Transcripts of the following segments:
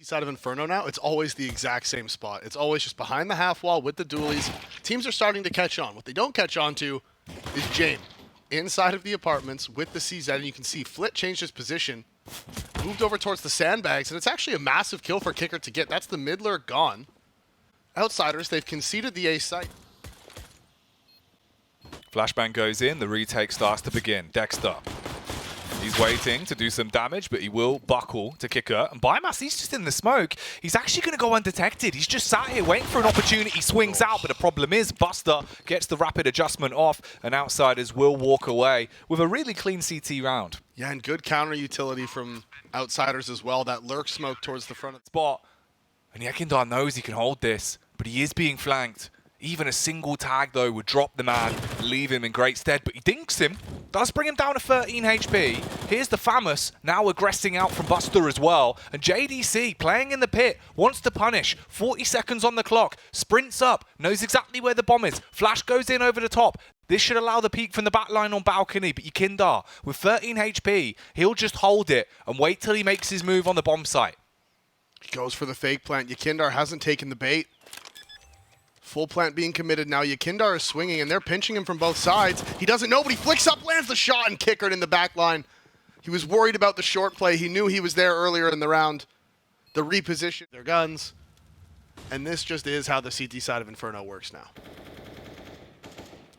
Side of Inferno now, it's always the exact same spot. It's always just behind the half wall with the dualies. Teams are starting to catch on. What they don't catch on to is Jame inside of the apartments with the CZ, and you can see Flit changed his position, moved over towards the sandbags, and it's actually a massive kill for Kicker to get. That's the middler gone. Outsiders, they've conceded the A site. Flashbang goes in, the retake starts to begin. Dexter. He's waiting to do some damage, but he will buckle to Kicker. And Bymass, he's just in the smoke. He's actually going to go undetected. He's just sat here waiting for an opportunity, swings out, but the problem is Buster gets the rapid adjustment off, and Outsiders will walk away with a really clean CT round. Yeah, and good counter utility from Outsiders as well. That lurk smoke towards the front of the spot. And Yekindar knows he can hold this, but he is being flanked. Even a single tag, though, would drop the man, leave him in great stead, but he dinks him. Does bring him down to 13 HP. Here's the Famous, now aggressing out from Buster as well. And JDC, playing in the pit, wants to punish. 40 seconds on the clock, sprints up, knows exactly where the bomb is. Flash goes in over the top. This should allow the peek from the back line on balcony, but Yekindar, with 13 HP, he'll just hold it and wait till he makes his move on the bomb site. He goes for the fake plant. Yekindar hasn't taken the bait. Full plant being committed now. Yekindar is swinging, and they're pinching him from both sides. He doesn't know, but he flicks up, lands the shot, and Kickered in the back line. He was worried about the short play. He knew he was there earlier in the round. The reposition their guns. And this just is how the CT side of Inferno works now.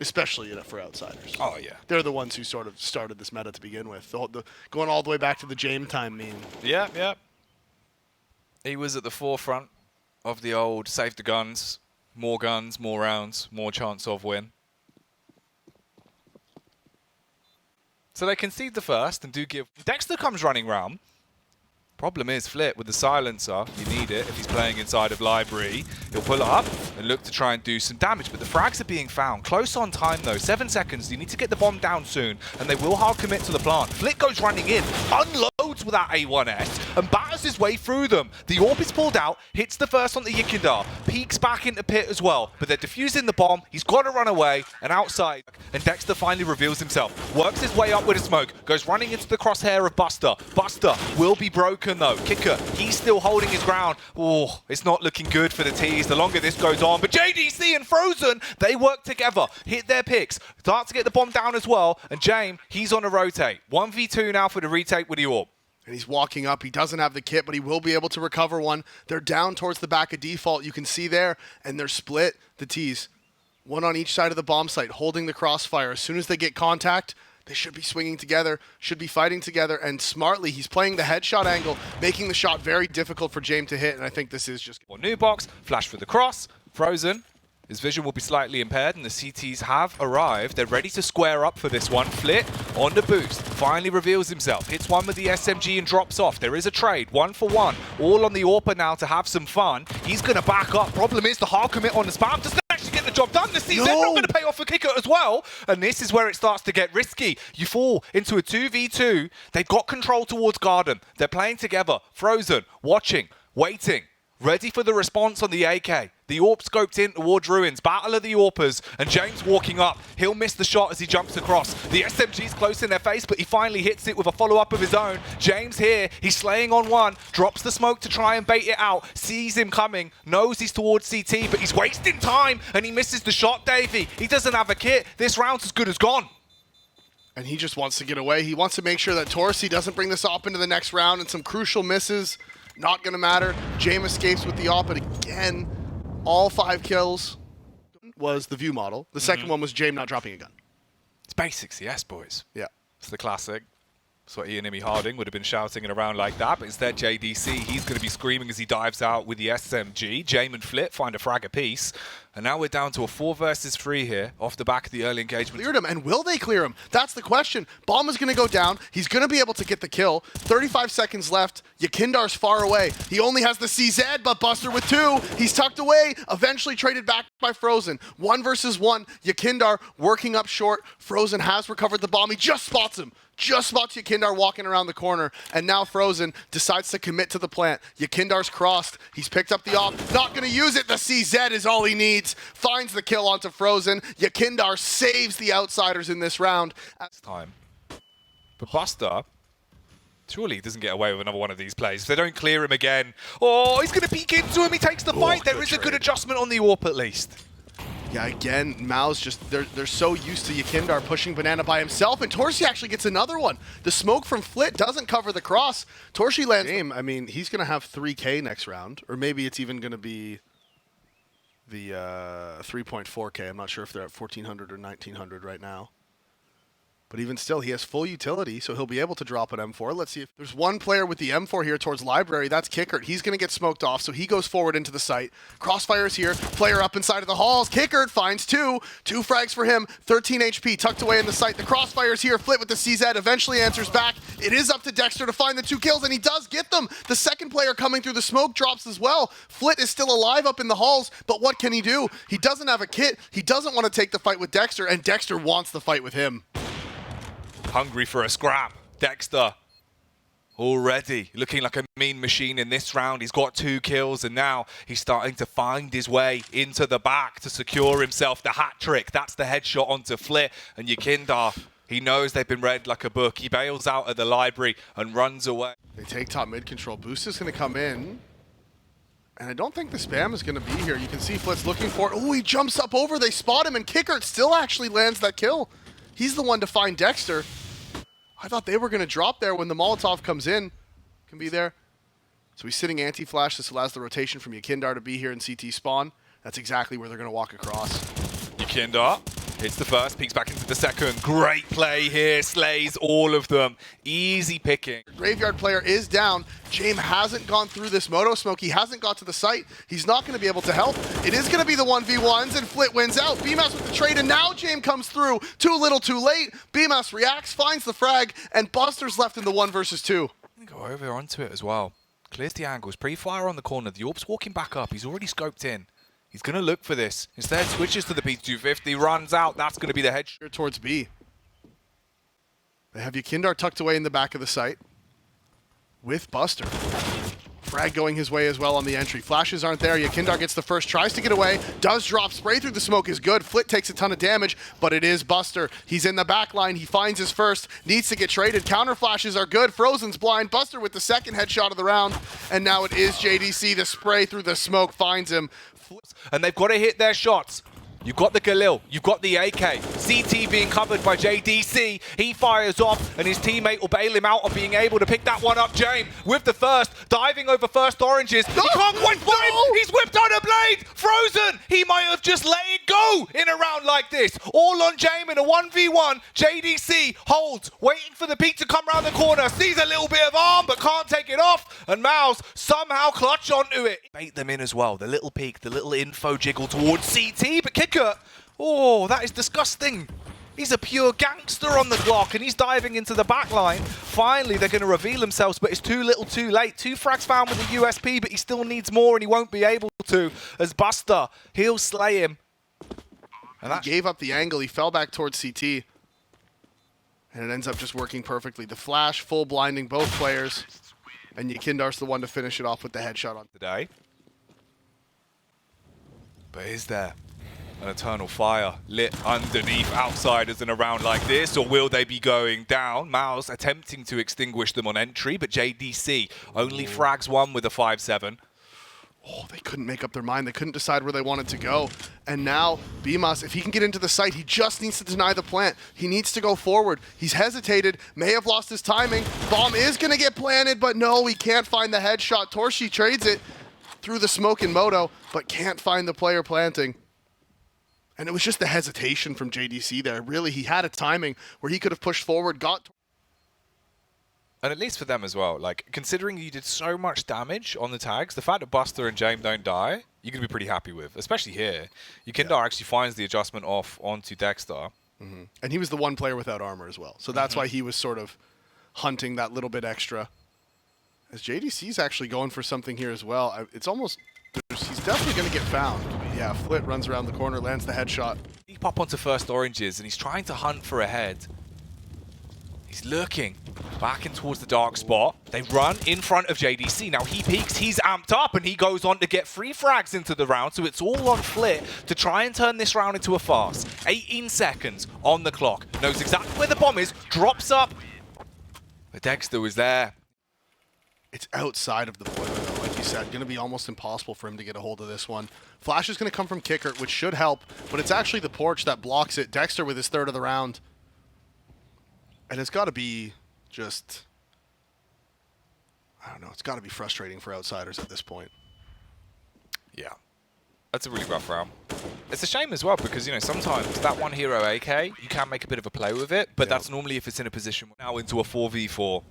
Especially for Outsiders. Oh, yeah. They're the ones who sort of started this meta to begin with. Going all the way back to the Jame time meme. Yeah, yeah. He was at the forefront of the old save the guns. More guns, more rounds, more chance of win. So they concede the first and do give... Dexter comes running round. Problem is, Flit with the silencer, you need it if he's playing inside of library. He'll pull it up and look to try and do some damage, but the frags are being found. Close on time though, 7 seconds. You need to get the bomb down soon, and they will hard commit to the plant. Flit goes running in, unloads with that A1S, and batters his way through them. The AWP is pulled out, hits the first on the Yekindar, peeks back into pit as well, but they're defusing the bomb. He's got to run away, and outside, and Dexter finally reveals himself. Works his way up with a smoke, goes running into the crosshair of Buster. Buster will be broken though. Kicker, he's still holding his ground. Oh, it's not looking good for the T's the longer this goes on. But JDC and Frozen, they work together, hit their picks, start to get the bomb down as well. And Jame, he's on a rotate. 1v2 now for the retake with the AWP. And he's walking up. He doesn't have the kit, but he will be able to recover one. They're down towards the back of default. You can see there, and they're split, the T's. One on each side of the bomb site, holding the crossfire. As soon as they get contact, they should be swinging together, should be fighting together, and smartly, he's playing the headshot angle, making the shot very difficult for Jame to hit, and I think this is just... New box, flash for the cross, Frozen. His vision will be slightly impaired, and the CTs have arrived. They're ready to square up for this one. Flit on the boost, finally reveals himself, hits one with the SMG and drops off. There is a trade, 1 for 1, all on the AWP now to have some fun. He's going to back up. Problem is the hard commit on the spam doesn't actually get the job done. The CZ not going to pay off for Kicker as well, and this is where it starts to get risky. You fall into a 2v2. They've got control towards Garden. They're playing together. Frozen, watching, waiting, ready for the response on the AK. The AWP scoped in towards Ruins. Battle of the AWPers. And James walking up. He'll miss the shot as he jumps across. The SMG's close in their face, but he finally hits it with a follow-up of his own. James here. He's slaying on one. Drops the smoke to try and bait it out. Sees him coming. Knows he's towards CT, but he's wasting time. And he misses the shot, Davey. He doesn't have a kit. This round's as good as gone. And he just wants to get away. He wants to make sure that Torsi doesn't bring this op into the next round, and some crucial misses. Not going to matter. Jame escapes with the op, but again, all 5 kills was the view model. The second one was Jame not dropping a gun. It's basics, yes, boys. Yeah. It's the classic. That's what Ian Harding would have been shouting it around like that, but instead JDC, he's going to be screaming as he dives out with the SMG. Jame and Flit find a frag apiece. And now we're down to a 4 versus 3 here, off the back of the early engagement. Cleared him, and will they clear him? That's the question. Bomb is going to go down. He's going to be able to get the kill. 35 seconds left. Yekindar's far away. He only has the CZ, but Buster with 2. He's tucked away, eventually traded back by Frozen. 1 versus 1. Yekindar working up short. Frozen has recovered the bomb. He just spots him. Just spots Yekindar walking around the corner, and now Frozen decides to commit to the plant. Yekindar's crossed. He's picked up the op. Not going to use it. The CZ is all he needs. Finds the kill onto Frozen. Yekindar saves the Outsiders in this round. Time. But Buster Surely he doesn't get away with another one of these plays. If they don't clear him again. Oh, he's going to peek into him. He takes the fight. There is a good adjustment on the AWP at least. Yeah, again, MOUZ just, they're so used to Yakindar pushing Banana by himself, and Torsi actually gets another one. The smoke from Flit doesn't cover the cross. Torsi lands game. I mean, he's going to have 3K next round, or maybe it's even going to be the 3.4K. I'm not sure if they're at 1,400 or 1,900 right now. But even still, he has full utility, so he'll be able to drop an M4. Let's see if there's one player with the M4 here towards Library. That's Kickert. He's going to get smoked off, so he goes forward into the site. Crossfire's here. Player up inside of the halls. Kickert finds two. 2 frags for him. 13 HP tucked away in the site. The Crossfire's here. Flit with the CZ eventually answers back. It is up to Dexter to find the 2 kills, and he does get them. The second player coming through the smoke drops as well. Flit is still alive up in the halls, but what can he do? He doesn't have a kit. He doesn't want to take the fight with Dexter, and Dexter wants the fight with him. Hungry for a scrap. Dexter already looking like a mean machine in this round. He's got 2 kills, and now he's starting to find his way into the back to secure himself the hat trick. That's the headshot onto Flit, and Yakindar, he knows they've been read like a book. He bails out of the Library and runs away. They take top mid control. Boost is going to come in. And I don't think the spam is going to be here. You can see Flit's looking for it. Oh, he jumps up over. They spot him, and Kickert still actually lands that kill. He's the one to find Dexter. I thought they were going to drop there when the Molotov comes in. Can be there. So he's sitting anti-flash. This allows the rotation from Yakindar to be here in CT spawn. That's exactly where they're going to walk across. Yakindar hits the first, peeks back into the second. Great play here, slays all of them. Easy picking. Graveyard player is down. James hasn't gone through this moto smoke. He hasn't got to the site. He's not going to be able to help. It is going to be the 1v1s, and Flit wins out. BMAS with the trade, and now James comes through. Too little, too late. BMAS reacts, finds the frag, and Buster's left in the 1 versus 2. Go over onto it as well. Clears the angles. Pre-fire on the corner. The AWP's walking back up. He's already scoped in. He's going to look for this. Instead, switches to the P250, runs out. That's going to be the headshot. Towards B. They have Yakindar tucked away in the back of the site with Buster. Frag going his way as well on the entry. Flashes aren't there. Yakindar gets the first, tries to get away, does drop. Spray through the smoke is good. Flit takes a ton of damage, but it is Buster. He's in the back line. He finds his first, needs to get traded. Counter flashes are good. Frozen's blind. Buster with the second headshot of the round, and now it is JDC. The spray through the smoke finds him. And they've got to hit their shots. You've got the Galil, you've got the AK. CT being covered by JDC. He fires off, and his teammate will bail him out on being able to pick that one up. James with the first, diving over first oranges. He can't quite find him. He's whipped on a blade. Frozen. He might have just let it go in a round like this. All on James in a 1v1. JDC holds, waiting for the peak to come around the corner. Sees a little bit of arm, but can't take it off. And MOUZ somehow clutch onto it. Bait them in as well. The little peek, the little info jiggle towards CT, but oh, that is disgusting. He's a pure gangster on the clock, and he's diving into the back line. Finally, they're going to reveal themselves, but it's too little too late. 2 frags found with the USP, but he still needs more, and he won't be able to. As Buster, he'll slay him. And he gave up the angle. He fell back towards CT. And it ends up just working perfectly. The flash, full blinding both players. And Yakindar's the one to finish it off with the headshot on today. But is there an eternal fire lit underneath outsiders in a round like this, or will they be going down? MOUZ attempting to extinguish them on entry, but JDC only frags one with a 5-7. Oh, they couldn't make up their mind. They couldn't decide where they wanted to go. And now, BMAS, if he can get into the site, he just needs to deny the plant. He needs to go forward. He's hesitated, may have lost his timing. Bomb is going to get planted, but no, he can't find the headshot. Torsi trades it through the smoke in Moto, but can't find the player planting. And it was just the hesitation from JDC there. Really, he had a timing where he could have pushed forward, got... And at least for them as well, like, considering you did so much damage on the tags, the fact that Buster and James don't die, you're going to be pretty happy with, especially here. Yakindar actually finds the adjustment off onto Dexter. And he was the one player without armor as well. So that's why he was sort of hunting that little bit extra. As JDC's actually going for something here as well. It's almost... He's definitely going to get found. Yeah, Flit runs around the corner, lands the headshot. He pop onto first oranges, and he's trying to hunt for a head. He's looking back in towards the dark spot. They run in front of JDC. Now he peeks, he's amped up, and he goes on to get 3 frags into the round, so it's all on Flit to try and turn this round into a farce. 18 seconds on the clock. Knows exactly where the bomb is, drops up. But Dexter was there. It's outside of the boiler, though, like you said. Going to be almost impossible for him to get a hold of this one. Flash is going to come from Kicker, which should help, but it's actually the porch that blocks it. Dexter with his third of the round. And it's got to be just... I don't know. It's got to be frustrating for outsiders at this point. Yeah. That's a really rough round. It's a shame as well because, you know, sometimes that one hero AK, you can make a bit of a play with it, but that's normally if it's in a position now into a 4v4.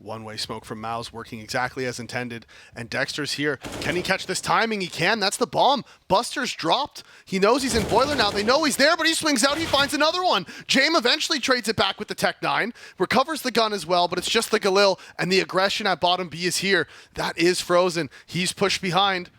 One-way smoke from MOUZ working exactly as intended, and Dexter's here. Can he catch this timing? He can. That's the bomb. Buster's dropped. He knows he's in boiler now. They know he's there, but he swings out. He finds another one. Jame eventually trades it back with the Tech 9, recovers the gun as well, but it's just the Galil, and the aggression at bottom B is here. That is Frozen. He's pushed behind.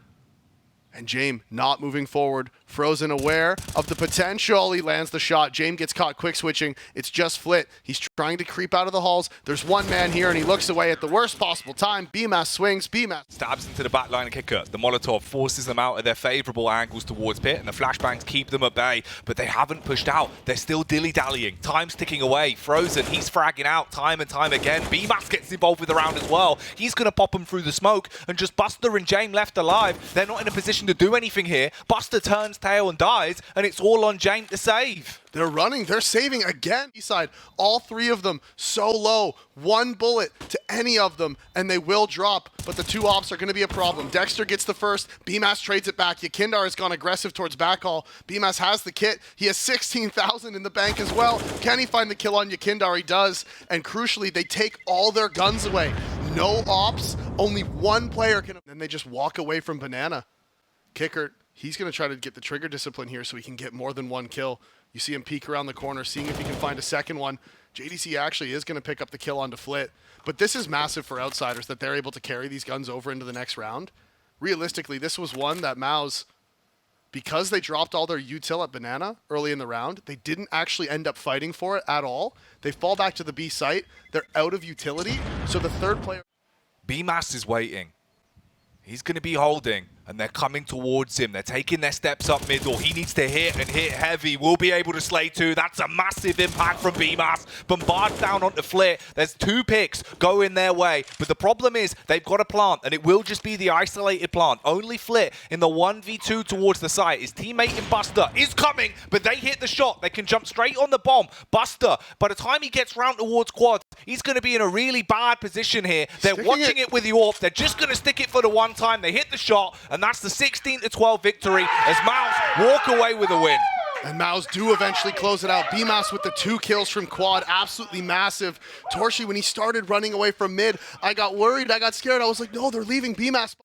And Jame not moving forward. Frozen aware of the potential. He lands the shot. Jame gets caught quick switching. It's just Flit. He's trying to creep out of the halls. There's one man here, and he looks away at the worst possible time. BMAS swings. BMAS stabs into the back line of Kicker. The Molotov forces them out of their favorable angles towards Pit, and the flashbangs keep them at bay, but they haven't pushed out. They're still dilly-dallying. Time's ticking away. Frozen, he's fragging out time and time again. BMAS gets involved with the round as well. He's going to pop them through the smoke, and just Buster and Jame left alive. They're not in a position to do anything here. Buster turns tail and dies, and it's all on Jame to save. They're running. They're saving again. Side, all three of them so low. One bullet to any of them, and they will drop, but the two ops are going to be a problem. Dexter gets the first. BMAS trades it back. Yakindar has gone aggressive towards backhaul. BMAS has the kit. He has 16,000 in the bank as well. Can he find the kill on Yakindar? He does, and crucially, they take all their guns away. No ops. Only one player can... Then they just walk away from Banana. Kicker, he's going to try to get the trigger discipline here so he can get more than one kill. You see him peek around the corner, seeing if he can find a second one. JDC actually is going to pick up the kill onto Flit. But this is massive for outsiders that they're able to carry these guns over into the next round. Realistically, this was one that MOUZ, because they dropped all their util at Banana early in the round, they didn't actually end up fighting for it at all. They fall back to the B site. They're out of utility. So the third player... BMAS is waiting. He's going to be holding, and they're coming towards him. They're taking their steps up middle. He needs to hit and hit heavy. We'll be able to slay two. That's a massive impact from BMAS. Bombard down onto Flit. There's two picks going their way, but the problem is they've got a plant, and it will just be the isolated plant. Only Flit in the 1v2 towards the site. His teammate in Buster is coming, but they hit the shot. They can jump straight on the bomb. Buster, by the time he gets round towards quads, he's going to be in a really bad position here. They're watching it with the AWP. They're just going to stick it for the one time. They hit the shot, and that's the 16-12 victory as MOUZ walk away with a win. And MOUZ do eventually close it out. BMAS with the 2 kills from quad, absolutely massive. Torshi, when he started running away from mid, I got worried, I got scared. I was like, no, they're leaving BMAS.